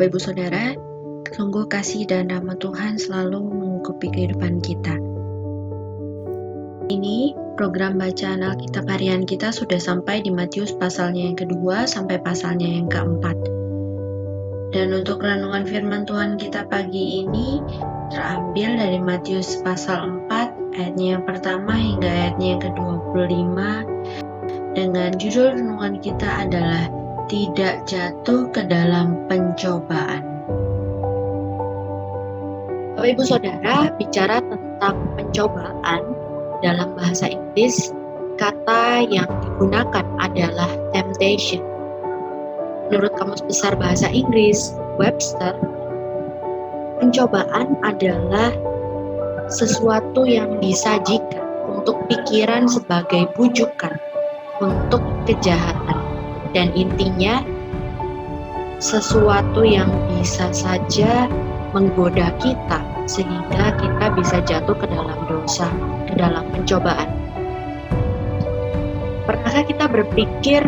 Bapak Ibu Saudara, sungguh kasih dan rahmat Tuhan selalu mengikuti kehidupan kita. Ini program bacaan Alkitab harian kita sudah sampai di Matius pasalnya yang kedua sampai pasalnya yang keempat. Dan untuk renungan firman Tuhan kita pagi ini terambil dari Matius pasal 4 ayatnya yang pertama hingga ayatnya yang ke-25 dengan judul renungan kita adalah tidak jatuh ke dalam pencobaan. Bapak Ibu Saudara, bicara tentang pencobaan dalam bahasa Inggris, kata yang digunakan adalah temptation. Menurut Kamus Besar Bahasa Inggris, Webster, pencobaan adalah sesuatu yang disajikan untuk pikiran sebagai bujukan untuk kejahatan. Dan intinya, sesuatu yang bisa saja menggoda kita sehingga kita bisa jatuh ke dalam dosa, ke dalam pencobaan. Pernahkah kita berpikir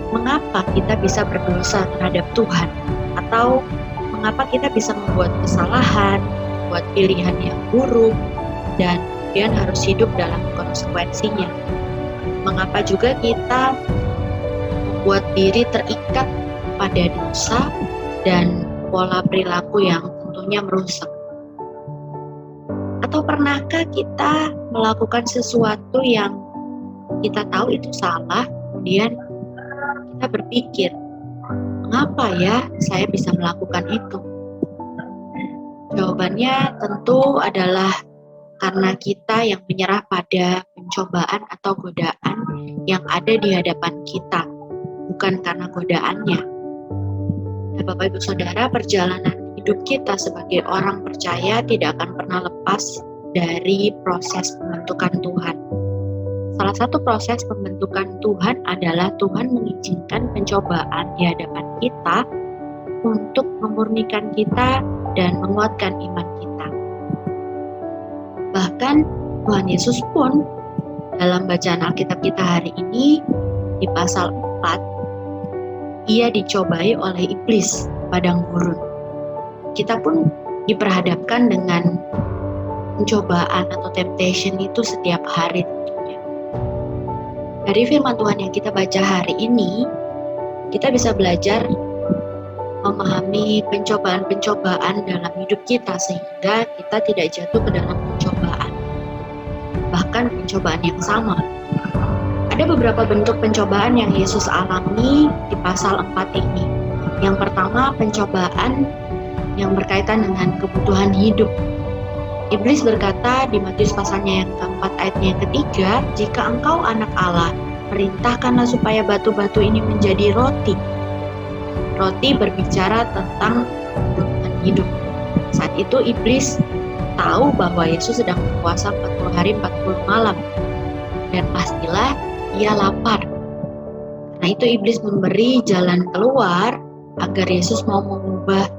mengapa kita bisa berdosa terhadap Tuhan? Atau mengapa kita bisa membuat kesalahan, membuat pilihan yang buruk, dan kemudian harus hidup dalam konsekuensinya? Mengapa juga kita membuat diri terikat pada dosa dan pola perilaku yang tentunya merusak? Atau pernahkah kita melakukan sesuatu yang kita tahu itu salah, kemudian kita berpikir, mengapa ya saya bisa melakukan itu? Jawabannya tentu adalah karena kita yang menyerah pada pencobaan atau godaan yang ada di hadapan kita, bukan karena godaannya. Nah, Bapak Ibu Saudara, perjalanan hidup kita sebagai orang percaya tidak akan pernah lepas dari proses pembentukan Tuhan. Salah satu proses pembentukan Tuhan adalah Tuhan mengizinkan pencobaan di hadapan kita untuk memurnikan kita dan menguatkan iman kita. Bahkan Tuhan Yesus pun dalam bacaan Alkitab kita hari ini di pasal 4, Ia dicobai oleh iblis padang gurun. Kita pun diperhadapkan dengan pencobaan atau temptation itu setiap hari tentunya. Dari firman Tuhan yang kita baca hari ini, kita bisa belajar memahami pencobaan-pencobaan dalam hidup kita sehingga kita tidak jatuh ke dalam pencobaan, bahkan pencobaan yang sama. Ada beberapa bentuk pencobaan yang Yesus alami di pasal 4 ini. Yang pertama, pencobaan yang berkaitan dengan kebutuhan hidup. Iblis berkata di Matius pasalnya yang keempat ayatnya yang ketiga, jika engkau anak Allah, perintahkanlah supaya batu-batu ini menjadi roti. Roti berbicara tentang kebutuhan hidup. Saat itu iblis tahu bahwa Yesus sedang berpuasa 40 hari 40 malam. Dan pastilah ia lapar. Karena itu iblis memberi jalan keluar agar Yesus mau mengubah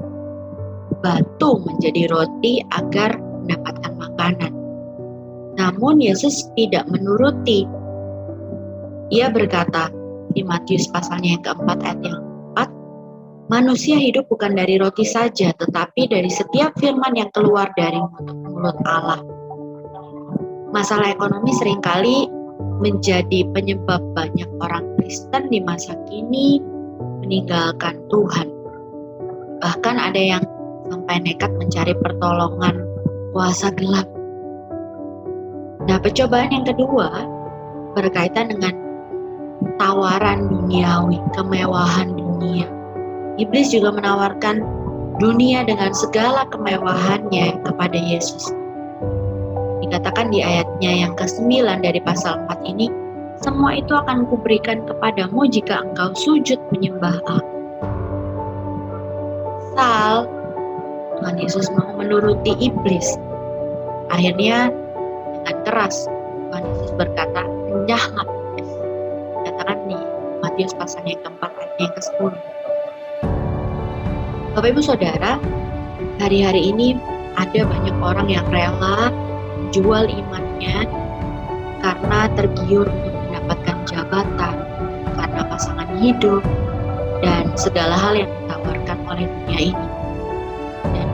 batu menjadi roti agar mendapatkan makanan. Namun Yesus tidak menuruti. Ia berkata di Matius pasalnya yang keempat ayat yang keempat, manusia hidup bukan dari roti saja, tetapi dari setiap firman yang keluar dari mulut Allah. Masalah ekonomi seringkali menjadi penyebab banyak orang Kristen di masa kini meninggalkan Tuhan. Bahkan ada yang sampai nekat mencari pertolongan puasa gelap. Nah, pencobaan yang kedua berkaitan dengan tawaran duniawi, kemewahan dunia. Iblis juga menawarkan dunia dengan segala kemewahannya kepada Yesus. Dikatakan di ayatnya yang ke-9 dari pasal 4 ini, semua itu akan kuberikan kepadamu jika engkau sujud menyembah aku. Tuhan Yesus mau menuruti iblis. Akhirnya dengan keras Tuhan Yesus berkata, "Enyahlah." Dikatakan di Matius pasal yang keempat ayat yang ke-10. Bapak Ibu Saudara, hari-hari ini ada banyak orang yang rela jual imannya karena tergiur untuk mendapatkan jabatan, karena pasangan hidup, dan segala hal yang ditawarkan oleh dunia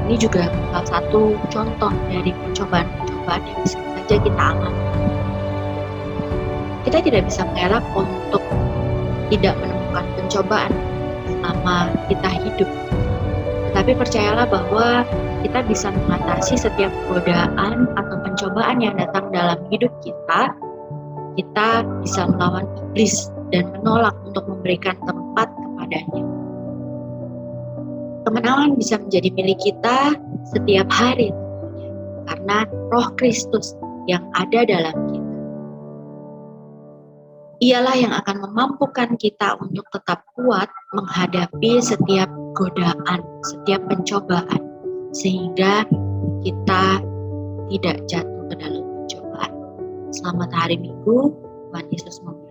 Ini juga salah satu contoh dari pencobaan-pencobaan yang bisa saja kita alami. Kita tidak bisa mengelak untuk tidak menemukan pencobaan selama kita hidup. Tetapi percayalah bahwa kita bisa mengatasi setiap godaan atau pencobaan yang datang dalam hidup kita. Kita bisa melawan iblis dan menolak untuk memberikan tempat kepadanya. Kemenangan bisa menjadi milik kita setiap hari tentunya, karena Roh Kristus yang ada dalam kita. Ialah yang akan memampukan kita untuk tetap kuat menghadapi setiap godaan, setiap pencobaan, sehingga kita tidak jatuh ke dalam pencobaan. Selamat hari Minggu, Tuhan Yesus memberkati.